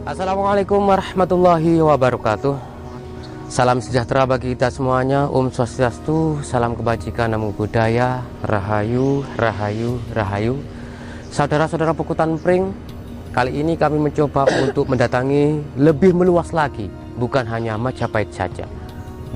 Assalamualaikum warahmatullahi wabarakatuh. Salam sejahtera bagi kita semuanya. Om Swastiastu, salam kebajikan, namo buddhaya, rahayu, rahayu, rahayu. Saudara-saudara Pukutan Pring, kali ini kami mencoba untuk mendatangi lebih meluas lagi, bukan hanya Majapahit saja,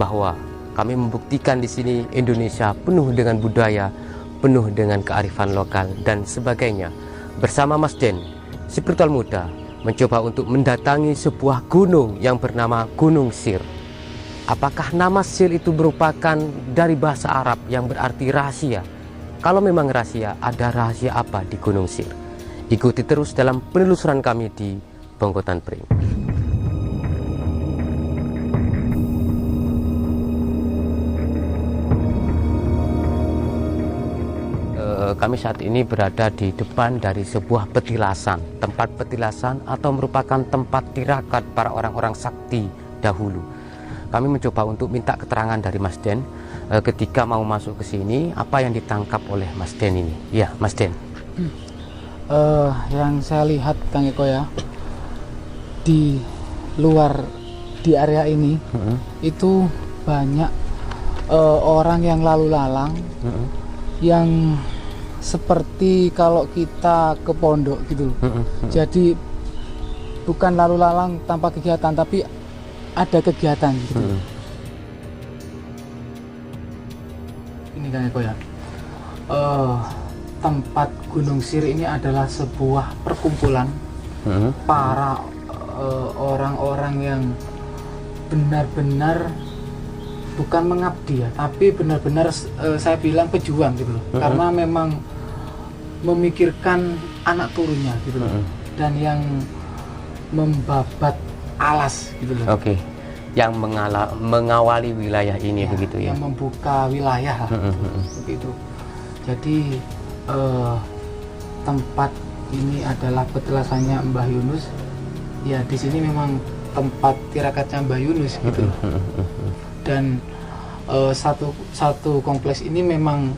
bahwa kami membuktikan di sini Indonesia penuh dengan budaya, penuh dengan kearifan lokal dan sebagainya. Bersama Mas Den, spiritual muda, mencoba untuk mendatangi sebuah gunung yang bernama Gunung Sir. Apakah nama Sir itu merupakan dari bahasa Arab yang berarti rahasia? Kalau memang rahasia, ada rahasia apa di Gunung Sir? Ikuti terus dalam penelusuran kami di Bongkotan Pring. Kami saat ini berada di depan dari sebuah petilasan, tempat petilasan atau merupakan tempat tirakat para orang-orang sakti dahulu. Kami mencoba untuk minta keterangan dari Mas Den ketika mau masuk ke sini, apa yang ditangkap oleh Mas Den ini. Ya, Mas Den. Yang saya lihat, Kang Eko, ya, di luar di area ini itu banyak orang yang lalu lalang, yang seperti kalau kita ke pondok gitu. Jadi bukan lalu lalang tanpa kegiatan, tapi ada kegiatan gitu. Ini kan Eko, ya, tempat Gunung Sir ini adalah sebuah perkumpulan para orang-orang yang benar-benar bukan mengabdi, ya, tapi benar-benar saya bilang pejuang gitu loh. Karena memang memikirkan anak turunnya gitu loh. Dan yang membabat alas gitu loh. Oke. Yang mengawali wilayah ini, ya, begitu ya. Yang membuka wilayah lah, begitu. Jadi tempat ini adalah petilasannya Mbah Yunus. Ya, di sini memang tempat tirakatnya Mbah Yunus gitu. Dan satu kompleks ini memang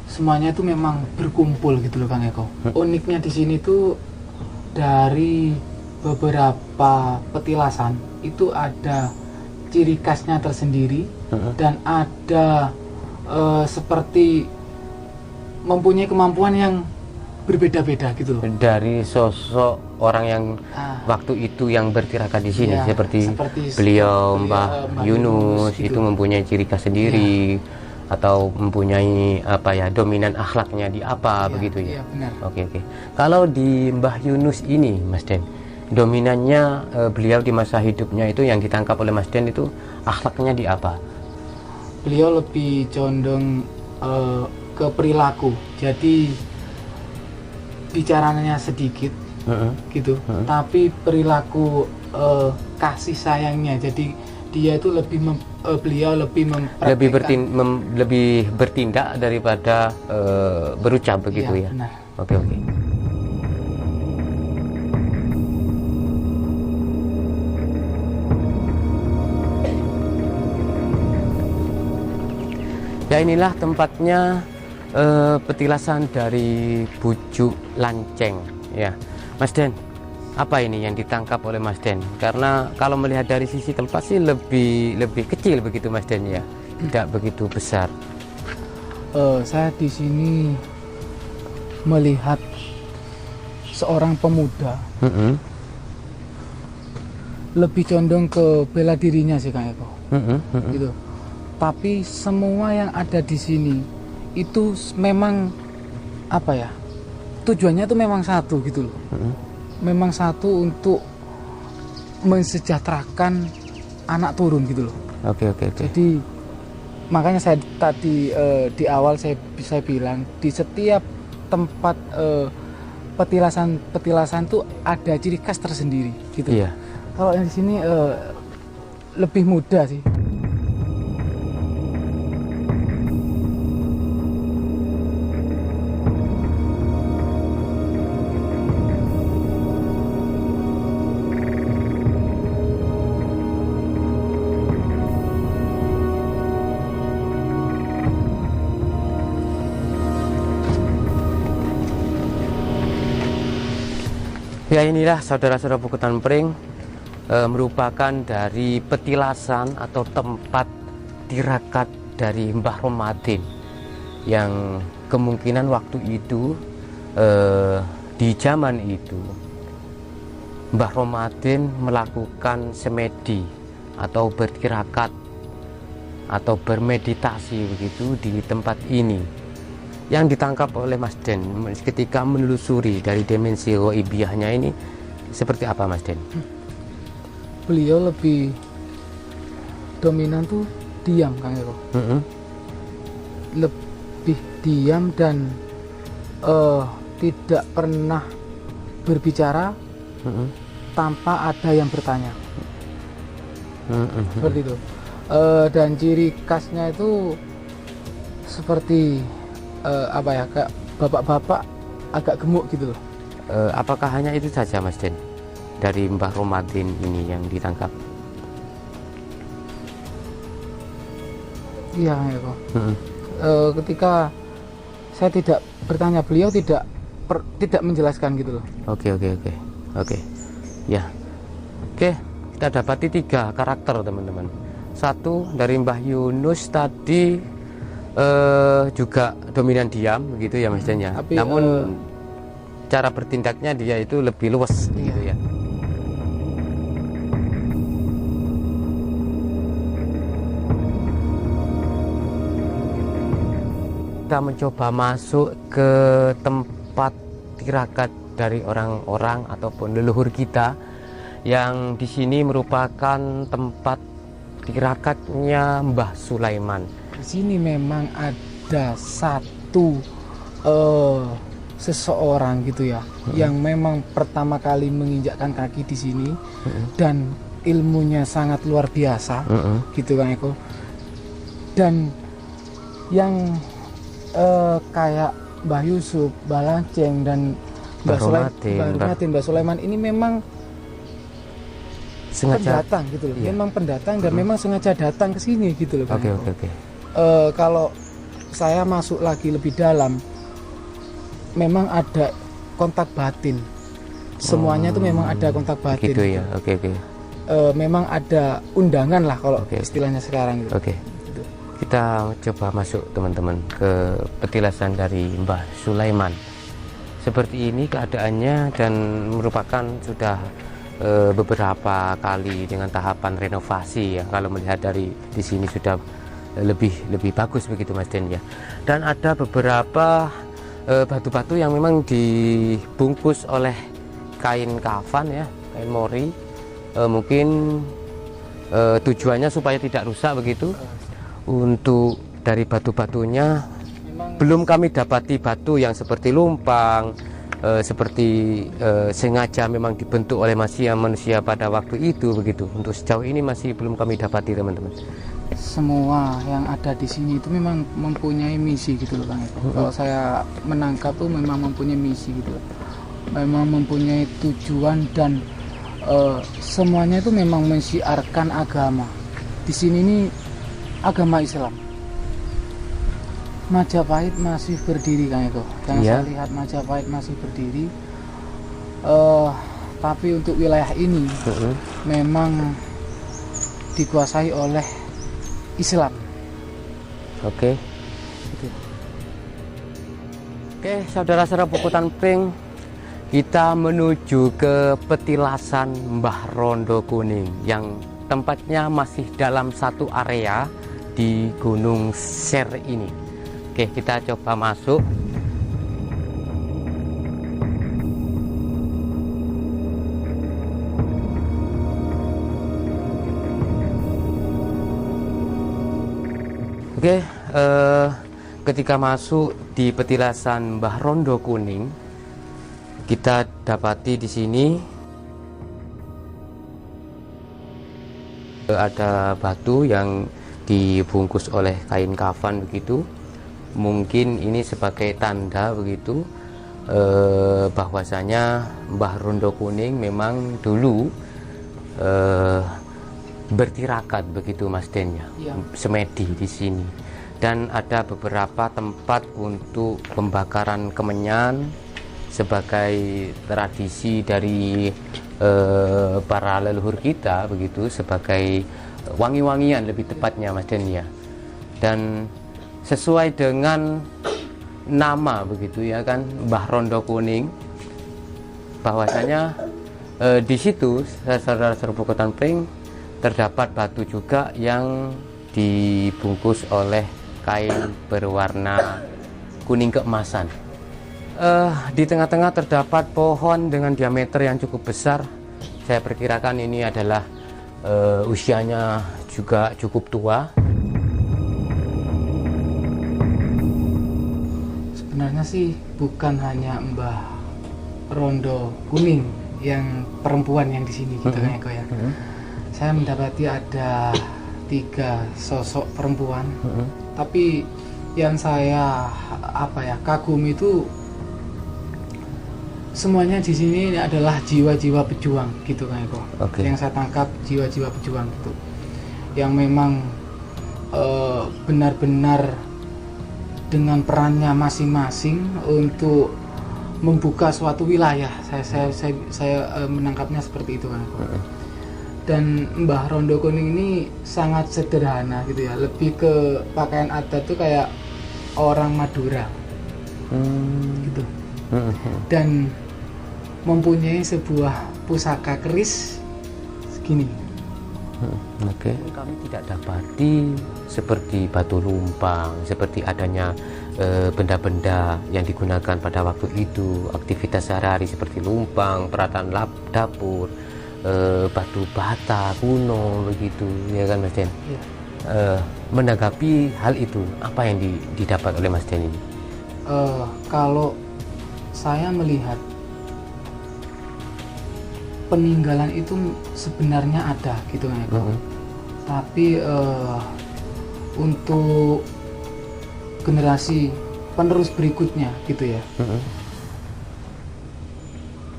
semuanya itu memang berkumpul gitu loh, Kang Eko. Uniknya di sini tuh dari beberapa petilasan itu ada ciri khasnya tersendiri, dan ada seperti mempunyai kemampuan yang berbeda-beda gitu loh. Dari sosok orang yang waktu itu yang bertirakat di sini, ya, seperti beliau Mbah Yunus itu mempunyai ciri khas sendiri, atau mempunyai apa ya, dominan akhlaknya di apa, begitu ya. Iya, benar. Oke. Kalau di Mbah Yunus ini, Mas Den, dominannya beliau di masa hidupnya itu yang ditangkap oleh Mas Den itu akhlaknya di apa? Beliau lebih condong ke perilaku. Jadi bicaranya sedikit gitu, tapi perilaku kasih sayangnya. Jadi dia itu beliau lebih bertindak daripada berucap, begitu ya. Benar. Oke. Ya, inilah tempatnya petilasan dari Bujuk Lanceng, ya. Mas Den, apa ini yang ditangkap oleh Mas Den? Karena kalau melihat dari sisi tempat sih lebih kecil begitu, Mas Den, ya, tidak begitu besar. Saya di sini melihat seorang pemuda lebih condong ke bela dirinya sih, Kang Eko. Gitu. Tapi semua yang ada di sini itu memang apa ya, tujuannya itu memang satu gitu loh. Memang satu, untuk mensejahterakan anak turun gitu loh. Oke. Jadi makanya saya tadi di awal saya bilang di setiap tempat petilasan tuh ada ciri khas tersendiri gitu. Iya. Kalau yang di sini lebih mudah sih. Ya, inilah saudara-saudara Bukutan Pring, merupakan dari petilasan atau tempat tirakat dari Mbah Romadin yang kemungkinan waktu itu di zaman itu Mbah Romadin melakukan semedi atau bertirakat atau bermeditasi begitu di tempat ini, yang ditangkap oleh Mas Den ketika menelusuri dari dimensi ghaibiyahnya ini. Seperti apa, Mas Den? Beliau lebih dominan tuh diam, Kang Eko. Lebih diam dan tidak pernah berbicara tanpa ada yang bertanya. Seperti itu. Dan ciri khasnya itu seperti apa ya, kayak bapak-bapak agak gemuk gitu loh. Apakah hanya itu saja, Mas Den, dari Mbah Romadin ini yang ditangkap? Iya, Eko. Ketika saya tidak bertanya, beliau tidak menjelaskan gitu loh. Oke. Ya. Oke, kita dapati 3 karakter, teman-teman. Satu dari Mbah Yunus tadi juga dominan diam begitu ya, Mas Den ya. Tapi, namun cara bertindaknya dia itu lebih luwes gitu ya. Kita mencoba masuk ke tempat tirakat dari orang-orang ataupun leluhur kita, yang di sini merupakan tempat tirakatnya Mbah Sulaiman. Di sini memang ada satu seseorang gitu ya, yang memang pertama kali menginjakkan kaki di sini dan ilmunya sangat luar biasa, gitu Kang Eko. Dan yang kayak Mbah Yusuf, Mbah Lanceng dan Mbah Sulaiman ini memang sengaja pendatang gitu loh. Iya. Memang pendatang dan memang sengaja datang ke sini gitu loh. Oke. Kalau saya masuk lagi lebih dalam, memang ada kontak batin. Semuanya itu memang ada kontak batin. Gitu ya. Oke. Memang ada undangan lah kalau istilahnya sekarang gitu. Oke. Kita coba masuk, teman-teman, ke petilasan dari Mbah Sulaiman. Seperti ini keadaannya, dan merupakan sudah beberapa kali dengan tahapan renovasi ya. Kalau melihat dari di sini sudah lebih bagus begitu, Mas Den ya. Dan ada beberapa batu-batu yang memang dibungkus oleh kain kafan ya, kain mori. Mungkin tujuannya supaya tidak rusak begitu. Untuk dari batu-batunya belum kami dapati batu yang seperti lumpang, seperti sengaja memang dibentuk oleh manusia pada waktu itu begitu. Untuk sejauh ini masih belum kami dapati, teman-teman. Semua yang ada di sini itu memang mempunyai misi gitu loh, Kang Eko. Kalau saya menangkap tuh memang mempunyai misi gitu loh. Memang mempunyai tujuan, dan semuanya itu memang mensiarkan agama. Di sini ini agama Islam. Majapahit masih berdiri, Kang Eko. Yang saya lihat Majapahit masih berdiri. Tapi untuk wilayah ini memang dikuasai oleh Islam. Oke, saudara-saudara Bukutan Pring, kita menuju ke petilasan Mbah Rondo Kuning yang tempatnya masih dalam satu area di Gunung Ser ini. Oke, kita coba masuk. Oke, ketika masuk di petilasan Mbah Rondo Kuning, kita dapati di sini ada batu yang dibungkus oleh kain kafan begitu. Mungkin ini sebagai tanda begitu bahwasanya Mbah Rondo Kuning memang dulu bertirakat begitu, Mas Den ya, semedi di sini. Dan ada beberapa tempat untuk pembakaran kemenyan sebagai tradisi dari para leluhur kita begitu, sebagai wangi-wangian lebih tepatnya Mas Den ya. Dan sesuai dengan nama begitu ya kan, Mbah Rondo Kuning, bahwasanya di situ saudara-saudara Bokotan Pring terdapat batu juga yang dibungkus oleh kain berwarna kuning keemasan. Di tengah-tengah terdapat pohon dengan diameter yang cukup besar. Saya perkirakan ini adalah usianya juga cukup tua. Sebenarnya sih bukan hanya Mbah Rondo Kuning yang perempuan yang di sini gitu kan Eko ya. Saya mendapati ada 3 sosok perempuan. Tapi yang saya kagum itu semuanya di sini adalah jiwa-jiwa pejuang gitu kan Eko. Yang saya tangkap jiwa-jiwa pejuang gitu, yang memang benar-benar dengan perannya masing-masing untuk membuka suatu wilayah. Saya menangkapnya seperti itu kan. Dan Mbah Rondo Kuning ini sangat sederhana gitu ya, lebih ke pakaian adat tuh kayak orang Madura gitu. Dan mempunyai sebuah pusaka keris segini. Kami tidak dapati seperti batu lumpang, seperti adanya benda-benda yang digunakan pada waktu itu, aktivitas sehari-hari seperti lumpang, peralatan dapur, batu bata kuno begitu ya kan Mas Den. Menanggapi hal itu, apa yang didapat oleh Mas Den ini? Kalau saya melihat peninggalan itu sebenarnya ada gitu kan ya. Tapi untuk generasi penerus berikutnya gitu ya,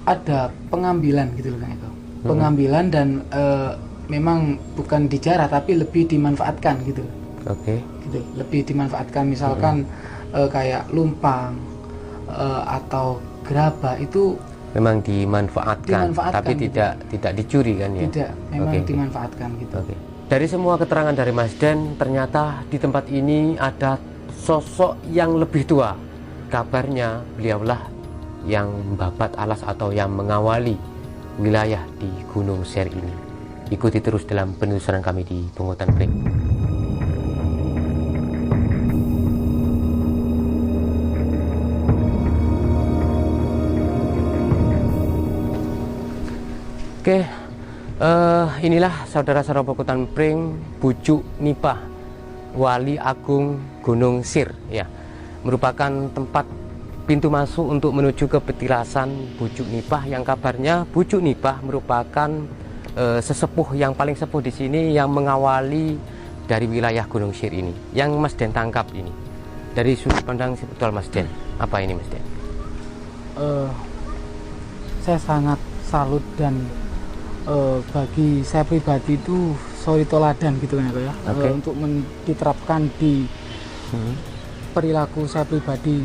ada pengambilan gitu loh kan itu. Pengambilan dan memang bukan dijarah tapi lebih dimanfaatkan gitu. Gitu, lebih dimanfaatkan, misalkan kayak lumpang atau gerabah itu memang dimanfaatkan tapi gitu. tidak dicuri kan ya? Tidak, memang dimanfaatkan gitu. Dari semua keterangan dari Mas Den, ternyata di tempat ini ada sosok yang lebih tua. Kabarnya beliaulah yang membabat alas atau yang mengawali wilayah di Gunung Ser ini. Ikuti terus dalam penelusuran kami di Bokotan Pring. Oke, inilah saudara-saudara Bokotan Pring, Bujuk Nipah, Wali Agung Gunung Sir ya. Merupakan tempat pintu masuk untuk menuju ke petilasan Bujuk Nipah, yang kabarnya Bujuk Nipah merupakan sesepuh yang paling sepuh di sini yang mengawali dari wilayah Gunung Sir ini. Yang Mas Den tangkap ini dari sudut pandang spiritual Mas Den, apa ini Mas Den? Saya sangat salut dan bagi saya pribadi itu suri toladan gitu kan ya, untuk diterapkan di perilaku saya pribadi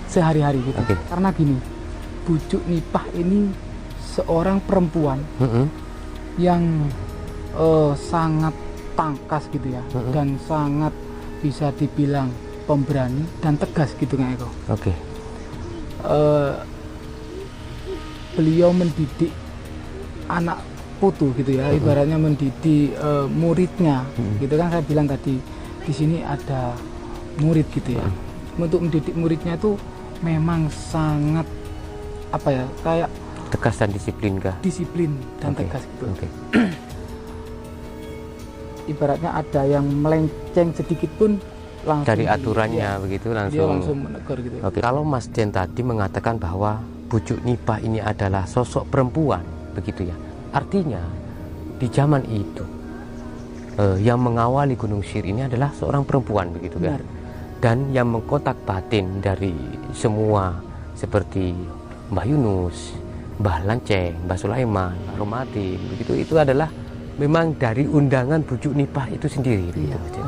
sehari-hari gitu. Karena gini, Bujuk Nipah ini seorang perempuan yang sangat tangkas gitu ya, dan sangat bisa dibilang pemberani dan tegas gitu kan Eko. Beliau mendidik anak putu gitu ya, ibaratnya mendidik muridnya gitu kan. Saya bilang tadi di sini ada murid gitu ya. Untuk mendidik muridnya itu memang sangat kayak tegas dan disiplin kah? Disiplin dan tegas gitu. Ibaratnya ada yang melenceng sedikit pun langsung dari aturannya begitu langsung menegur gitu. Kalau Mas Den tadi mengatakan bahwa Bujuk Nipah ini adalah sosok perempuan begitu ya, artinya di zaman itu yang mengawali Gunung Sir ini adalah seorang perempuan begitu kan? Dan yang mengkotak batin dari semua seperti Mbah Yunus, Mbah Lanceng, Mbah Sulaiman, Mbah Romatin begitu, itu adalah memang dari undangan Bujuk Nipah itu sendiri begitu.